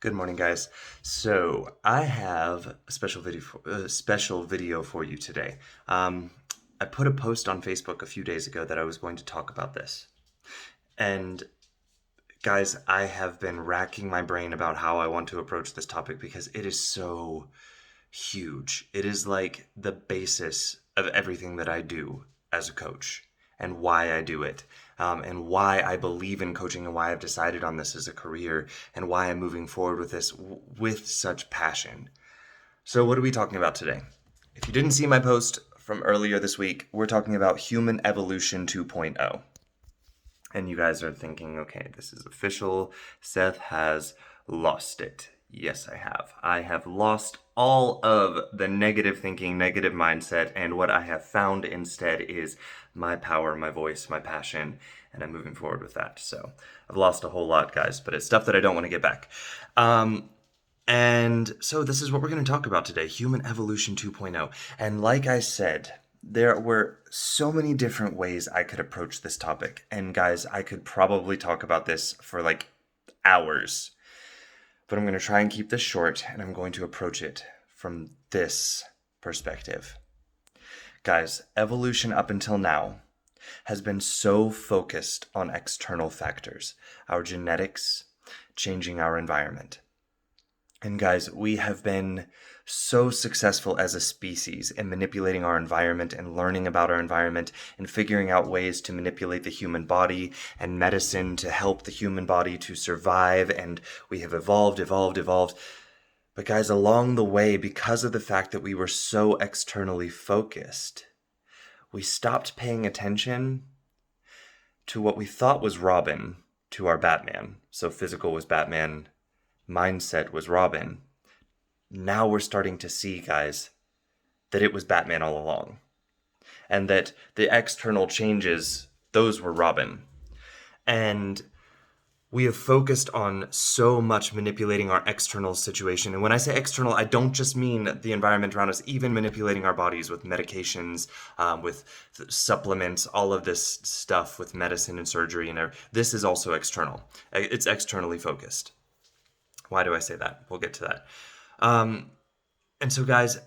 Good morning, guys. So I have a special video for you today. I put a post on Facebook a few days ago that I was going to talk about this. And guys, I have been racking my brain about how I want to approach this topic because it is so huge. It is like the basis of everything that I do as a coach and why I do it, and why I believe in coaching and why I've decided on this as a career and why I'm moving forward with this with such passion. So, what are we talking about today? If you didn't see my post from earlier this week, we're talking about Human Evolution 2.0. And you guys are thinking, okay, this is official. Seth has lost it. Yes, I have. I have lost all of the negative thinking, negative mindset, and what I have found instead is my power, my voice, my passion, and I'm moving forward with that. So I've lost a whole lot, guys, but it's stuff that I don't want to get back. And so this is what we're going to talk about today, Human Evolution 2.0. And like I said, there were so many different ways I could approach this topic. And guys, I could probably talk about this for like hours. But I'm going to try and keep this short, and I'm going to approach it from this perspective. Guys, evolution up until now has been so focused on external factors, our genetics, changing our environment. And guys, we have been so successful as a species in manipulating our environment and learning about our environment and figuring out ways to manipulate the human body and medicine to help the human body to survive. And we have evolved. But guys, along the way, because of the fact that we were so externally focused, we stopped paying attention to what we thought was Robin to our Batman. So physical was Batman, mindset was Robin. Now we're starting to see, guys, that it was Batman all along. And that the external changes, those were Robin. And we have focused on so much manipulating our external situation. And when I say external, I don't just mean the environment around us, even manipulating our bodies with medications, with supplements, all of this stuff with medicine and surgery. And this is also external. It's externally focused. Why do I say that? We'll get to that. And so, guys,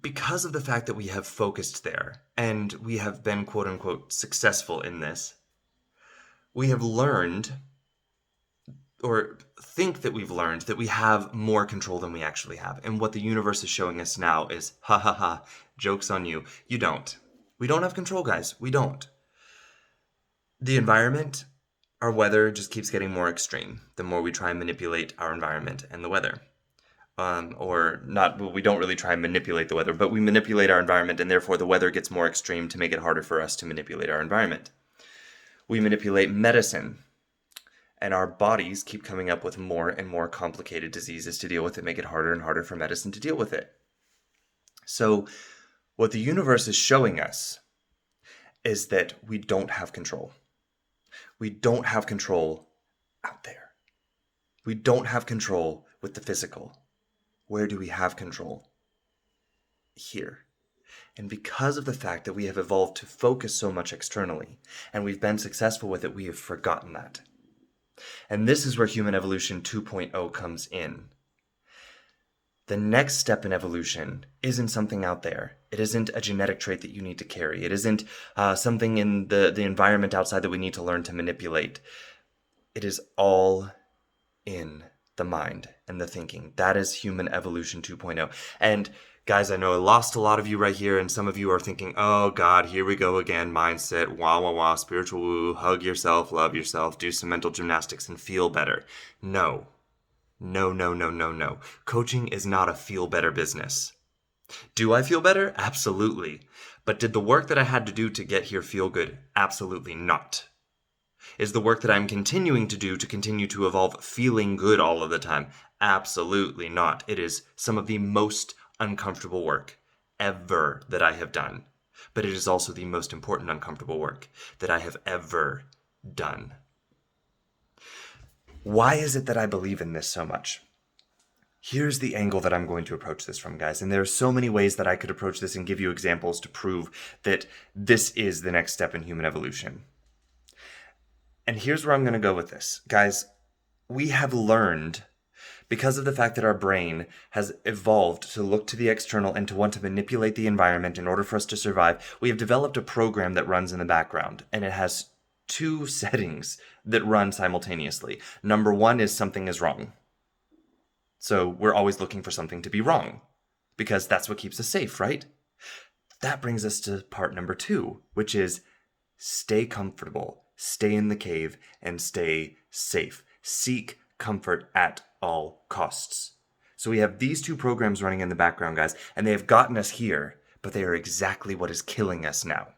because of the fact that we have focused there and we have been, quote unquote, successful in this, we have learned, or think that we've learned, that we have more control than we actually have. And what the universe is showing us now is, ha ha ha, joke's on you. You don't. We don't have control, guys. We don't. The environment, our weather just keeps getting more extreme the more we try and manipulate our environment and the weather. Or not, we don't really try and manipulate the weather, but we manipulate our environment, and therefore the weather gets more extreme to make it harder for us to manipulate our environment. We manipulate medicine, and our bodies keep coming up with more and more complicated diseases to deal with that make it harder and harder for medicine to deal with it. So what the universe is showing us is that we don't have control. We don't have control out there. We don't have control with the physical. Where do we have control? Here. And because of the fact that we have evolved to focus so much externally, and we've been successful with it, we have forgotten that. And this is where Human Evolution 2.0 comes in. The next step in evolution isn't something out there. It isn't a genetic trait that you need to carry. It isn't something in the environment outside that we need to learn to manipulate. It is all in the mind and the thinking. That is Human Evolution 2.0. And guys, I know I lost a lot of you right here, and some of you are thinking, oh God, here we go again, mindset, wah, wah, wah, spiritual woo, hug yourself, love yourself, do some mental gymnastics and feel better. No. Coaching is not a feel better business. Do I feel better? Absolutely. But did the work that I had to do to get here feel good? Absolutely not. Is the work that I'm continuing to do to continue to evolve feeling good all of the time? Absolutely not. It is some of the most uncomfortable work ever that I have done. But it is also the most important uncomfortable work that I have ever done. Why is it that I believe in this so much? Here's the angle that I'm going to approach this from, guys. And there are so many ways that I could approach this and give you examples to prove that this is the next step in human evolution. And here's where I'm going to go with this. Guys, we have learned Because of the fact that our brain has evolved to look to the external and to want to manipulate the environment in order for us to survive, we have developed a program that runs in the background, and it has two settings that run simultaneously. Number one is something is wrong. So we're always looking for something to be wrong, because that's what keeps us safe, right? That brings us to part number two, which is stay comfortable, stay in the cave, and stay safe. Seek comfort at all costs. So we have these two programs running in the background, guys, and they have gotten us here, but they are exactly what is killing us now.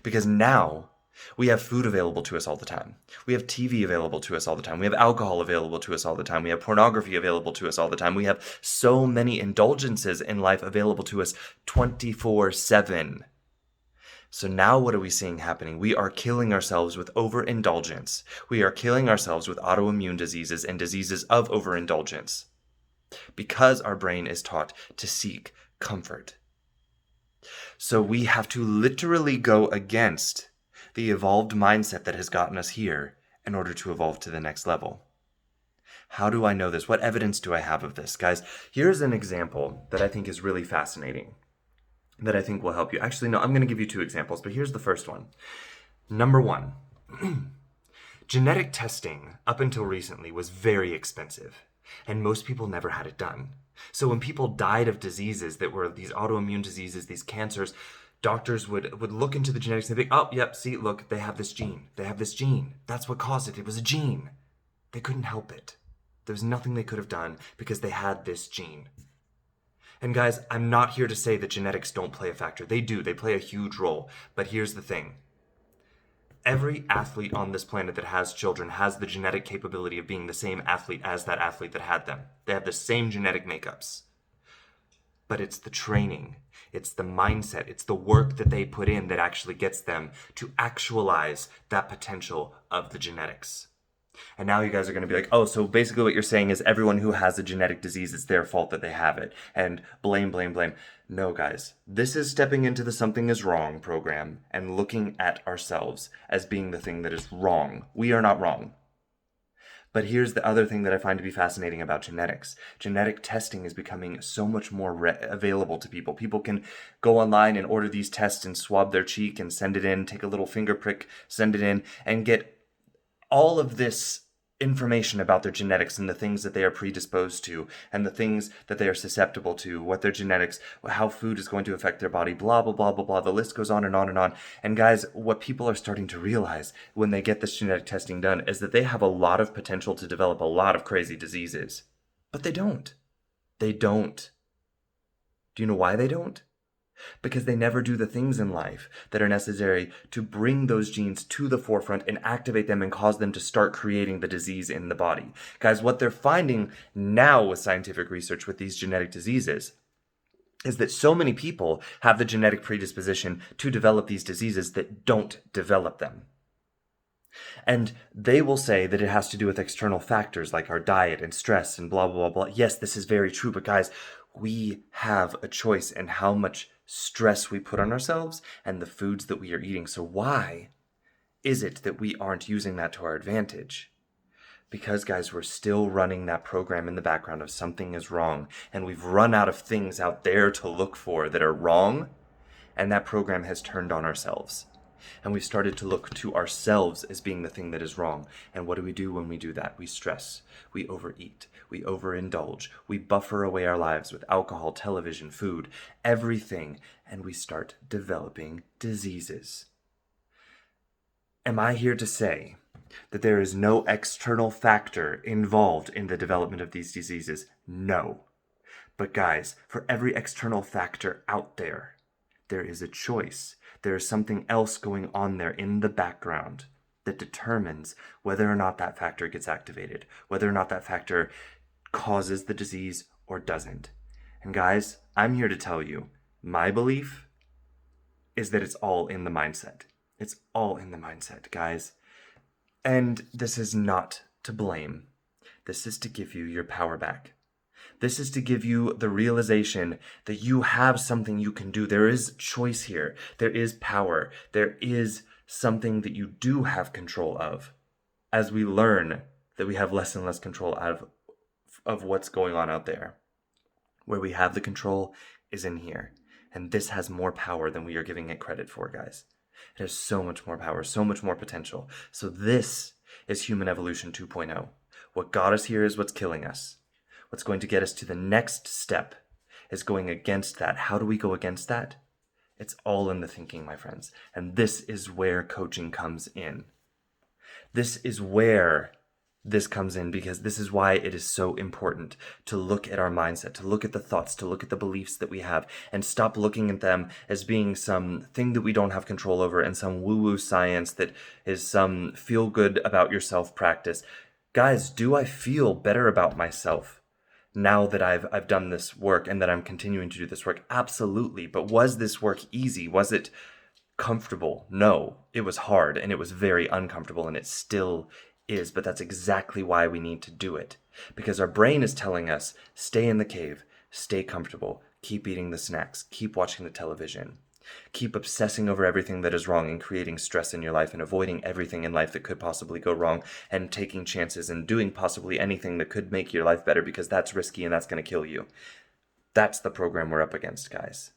Because now we have food available to us all the time. We have TV available to us all the time. We have alcohol available to us all the time. We have pornography available to us all the time. We have so many indulgences in life available to us 24/7. So now what are we seeing happening? We are killing ourselves with overindulgence. We are killing ourselves with autoimmune diseases and diseases of overindulgence because our brain is taught to seek comfort. So we have to literally go against the evolved mindset that has gotten us here in order to evolve to the next level. How do I know this? What evidence do I have of this? Guys, here's an example that I think is really fascinating, that I think will help you. Actually, no, I'm going to give you two examples, but here's the first one. Number one, genetic testing up until recently was very expensive, and most people never had it done. So when people died of diseases that were these autoimmune diseases, these cancers, doctors would look into the genetics and think, oh, yep, see, look, they have this gene. They have this gene. That's what caused it. It was a gene. They couldn't help it. There was nothing they could have done because they had this gene. And guys, I'm not here to say that genetics don't play a factor. They do. They play a huge role. But here's the thing. Every athlete on this planet that has children has the genetic capability of being the same athlete as that athlete that had them. They have the same genetic makeups. But it's the training, it's the mindset, it's the work that they put in that actually gets them to actualize that potential of the genetics. And now you guys are going to be like, oh, so basically what you're saying is everyone who has a genetic disease, it's their fault that they have it. And blame, blame, blame. No, guys. This is stepping into the something is wrong program and looking at ourselves as being the thing that is wrong. We are not wrong. But here's the other thing that I find to be fascinating about genetics. Genetic testing is becoming so much more available to people. People can go online and order these tests and swab their cheek and send it in, take a little finger prick, send it in, and get all of this information about their genetics and the things that they are predisposed to and the things that they are susceptible to, what their genetics, how food is going to affect their body, blah, blah, blah, blah, blah. The list goes on and on and on. And guys, what people are starting to realize when they get this genetic testing done is that they have a lot of potential to develop a lot of crazy diseases. But they don't. They don't. Do you know why they don't? Because they never do the things in life that are necessary to bring those genes to the forefront and activate them and cause them to start creating the disease in the body. Guys, what they're finding now with scientific research with these genetic diseases is that so many people have the genetic predisposition to develop these diseases that don't develop them. And they will say that it has to do with external factors like our diet and stress and blah, blah, blah, blah. Yes, this is very true, but guys, we have a choice in how much stress we put on ourselves and the foods that we are eating. So why is it that we aren't using that to our advantage? Because, guys, we're still running that program in the background of something is wrong, and we've run out of things out there to look for that are wrong, and that program has turned on ourselves. And we've started to look to ourselves as being the thing that is wrong. And what do we do when we do that? We stress, we overeat, we overindulge, we buffer away our lives with alcohol, television, food, everything, and we start developing diseases. Am I here to say that there is no external factor involved in the development of these diseases? No. But guys, for every external factor out there, there is a choice. There is something else going on there in the background that determines whether or not that factor gets activated, whether or not that factor causes the disease or doesn't. And guys, I'm here to tell you, my belief is that it's all in the mindset. It's all in the mindset, guys. And this is not to blame. This is to give you your power back. This is to give you the realization that you have something you can do. There is choice here. There is power. There is something that you do have control of as we learn that we have less and less control of what's going on out there. Where we have the control is in here. And this has more power than we are giving it credit for, guys. It has so much more power, so much more potential. So this is Human Evolution 2.0. What got us here is what's killing us. What's going to get us to the next step is going against that. How do we go against that? It's all in the thinking, my friends. And this is where coaching comes in. This is where this comes in, because this is why it is so important to look at our mindset, to look at the thoughts, to look at the beliefs that we have, and stop looking at them as being some thing that we don't have control over and some woo-woo science that is some feel good about yourself practice. Guys, do I feel better about myself now that I've done this work and that I'm continuing to do this work? Absolutely. But was this work easy? Was it comfortable? No, it was hard and it was very uncomfortable, and it still is. But that's exactly why we need to do it, because our brain is telling us, stay in the cave, stay comfortable, keep eating the snacks, keep watching the television, keep obsessing over everything that is wrong and creating stress in your life and avoiding everything in life that could possibly go wrong and taking chances and doing possibly anything that could make your life better, because that's risky and that's going to kill you. That's the program we're up against, guys.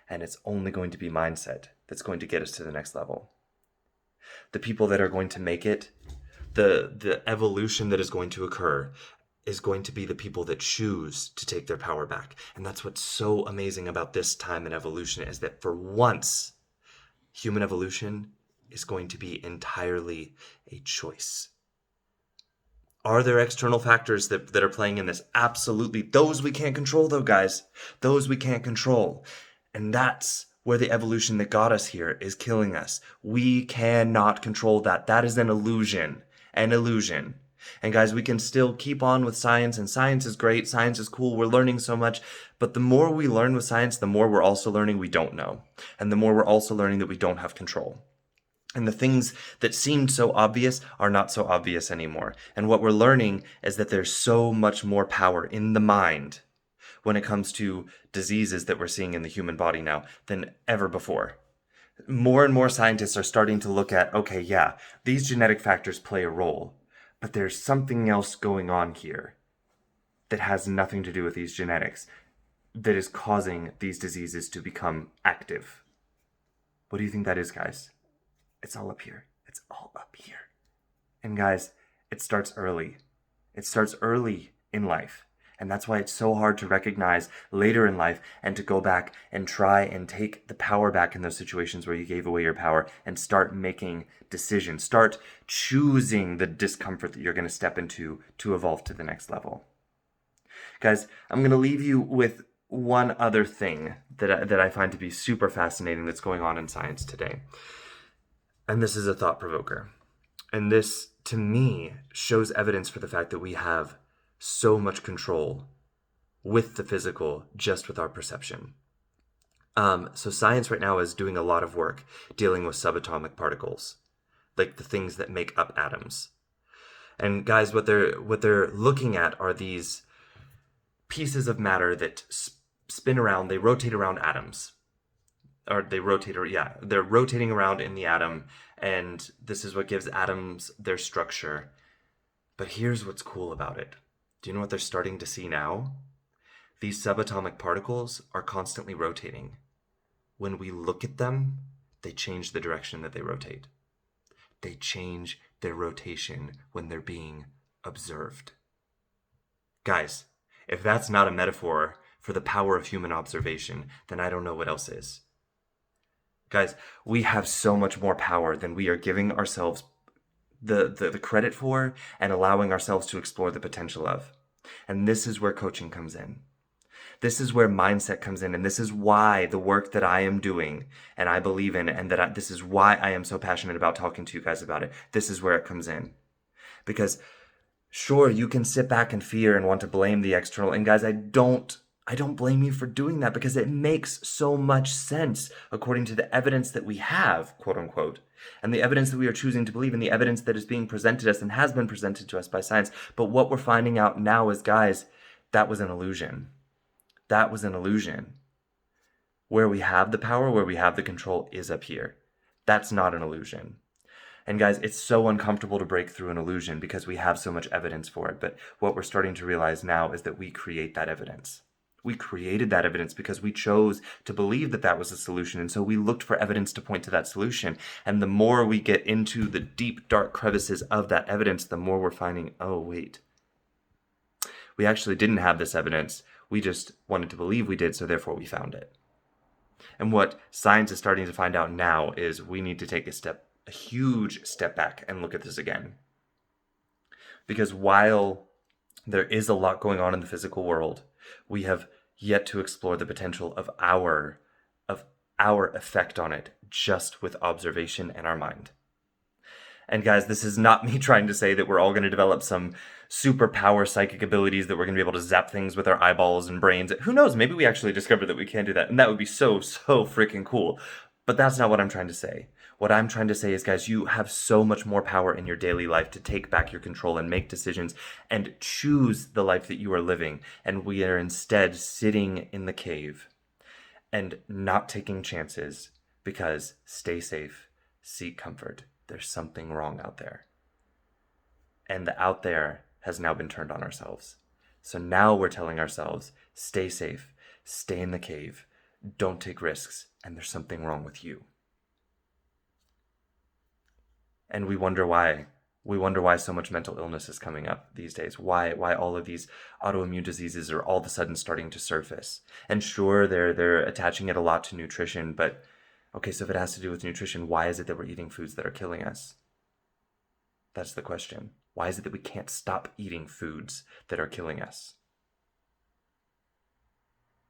And it's only going to be mindset that's going to get us to the next level. The people that are going to make it, the evolution that is going to occur, is going to be the people that choose to take their power back. And that's what's so amazing about this time in evolution, is that for once, human evolution is going to be entirely a choice. Are there external factors that are playing in this? Absolutely. Those we can't control, though, guys. Those we can't control. And that's where the evolution that got us here is killing us. We cannot control that. That is an illusion. An illusion. And guys, we can still keep on with science, and science is great, science is cool, we're learning so much, but the more we learn with science, the more we're also learning we don't know, and the more we're also learning that we don't have control. And the things that seemed so obvious are not so obvious anymore. And what we're learning is that there's so much more power in the mind when it comes to diseases that we're seeing in the human body now than ever before. More and more scientists are starting to look at, okay, yeah, these genetic factors play a role, but there's something else going on here that has nothing to do with these genetics that is causing these diseases to become active. What do you think that is, guys? It's all up here. It's all up here. And guys, it starts early. It starts early in life. And that's why it's so hard to recognize later in life and to go back and try and take the power back in those situations where you gave away your power and start making decisions. Start choosing the discomfort that you're going to step into to evolve to the next level. Guys, I'm going to leave you with one other thing that I find to be super fascinating that's going on in science today. And this is a thought provoker. And this, to me, shows evidence for the fact that we have so much control with the physical just with our perception. So science right now is doing a lot of work dealing with subatomic particles, like the things that make up atoms. And guys, what they're looking at are these pieces of matter that spin around, they rotate around atoms. They're rotating around in the atom, and this is what gives atoms their structure. But here's what's cool about it. Do you know what they're starting to see now? These subatomic particles are constantly rotating. When we look at them, they change the direction that they rotate. They change their rotation when they're being observed. Guys, if that's not a metaphor for the power of human observation, then I don't know what else is. Guys, we have so much more power than we are giving ourselves the credit for and allowing ourselves to explore the potential of. And this is where coaching comes in. This is where mindset comes in. And this is why the work that I am doing and I believe in, and this is why I am so passionate about talking to you guys about it. This is where it comes in. Because sure, you can sit back and fear and want to blame the external. And guys, I don't blame you for doing that, because it makes so much sense according to the evidence that we have, quote unquote, and the evidence that we are choosing to believe, and the evidence that is being presented to us and has been presented to us by science. But what we're finding out now is, guys, that was an illusion. That was an illusion. Where we have the power, where we have the control is up here. That's not an illusion. And guys, it's so uncomfortable to break through an illusion because we have so much evidence for it. But what we're starting to realize now is that we create that evidence. We created that evidence because we chose to believe that that was the solution. And so we looked for evidence to point to that solution. And the more we get into the deep, dark crevices of that evidence, the more we're finding, oh, wait, we actually didn't have this evidence. We just wanted to believe we did, so therefore we found it. And what science is starting to find out now is we need to take a huge step back and look at this again. Because while there is a lot going on in the physical world, we have yet to explore the potential of our effect on it just with observation and our mind. And guys, this is not me trying to say that we're all going to develop some superpower psychic abilities that we're going to be able to zap things with our eyeballs and brains. Who knows? Maybe we actually discover that we can do that. And that would be so freaking cool. But that's not what I'm trying to say. What I'm trying to say is, guys, you have so much more power in your daily life to take back your control and make decisions and choose the life that you are living. And we are instead sitting in the cave and not taking chances because stay safe, seek comfort. There's something wrong out there. And the out there has now been turned on ourselves. So now we're telling ourselves, stay safe, stay in the cave, don't take risks, and there's something wrong with you. And we wonder why. We wonder why so much mental illness is coming up these days. Why all of these autoimmune diseases are all of a sudden starting to surface. And sure, they're attaching it a lot to nutrition, but okay, so if it has to do with nutrition, why is it that we're eating foods that are killing us? That's the question. Why is it that we can't stop eating foods that are killing us?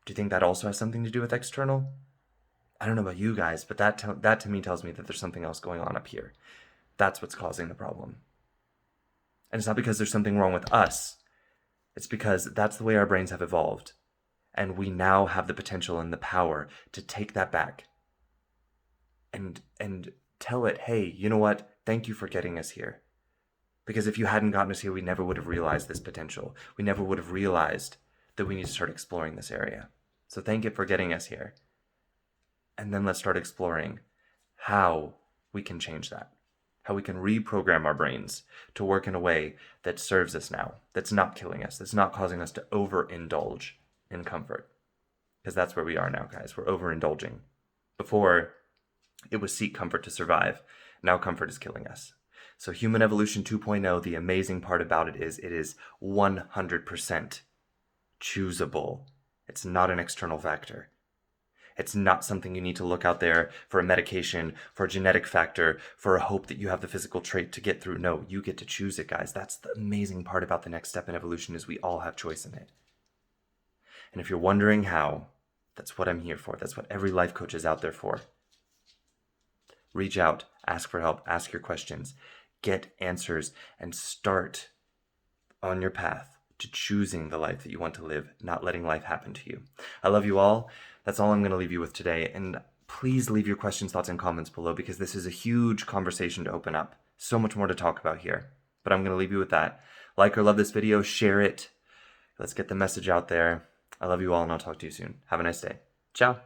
Do you think that also has something to do with external? I don't know about you guys, but that to me tells me that there's something else going on up here. That's what's causing the problem. And it's not because there's something wrong with us. It's because that's the way our brains have evolved. And we now have the potential and the power to take that back and tell it, hey, you know what? Thank you for getting us here. Because if you hadn't gotten us here, we never would have realized this potential. We never would have realized that we need to start exploring this area. So thank you for getting us here. And then let's start exploring how we can change that. How we can reprogram our brains to work in a way that serves us now, that's not killing us, that's not causing us to overindulge in comfort. Because that's where we are now, guys. We're overindulging. Before, it was seek comfort to survive. Now comfort is killing us. So Human Evolution 2.0, the amazing part about it is 100% choosable. It's not an external factor. It's not something you need to look out there for a medication, for a genetic factor, for a hope that you have the physical trait to get through. No, you get to choose it, guys. That's the amazing part about the next step in evolution is we all have choice in it. And if you're wondering how, that's what I'm here for. That's what every life coach is out there for. Reach out, ask for help, ask your questions, get answers, and start on your path to choosing the life that you want to live, not letting life happen to you. I love you all. That's all I'm going to leave you with today. And please leave your questions, thoughts, and comments below because this is a huge conversation to open up. So much more to talk about here. But I'm going to leave you with that. Like or love this video, share it. Let's get the message out there. I love you all, and I'll talk to you soon. Have a nice day. Ciao.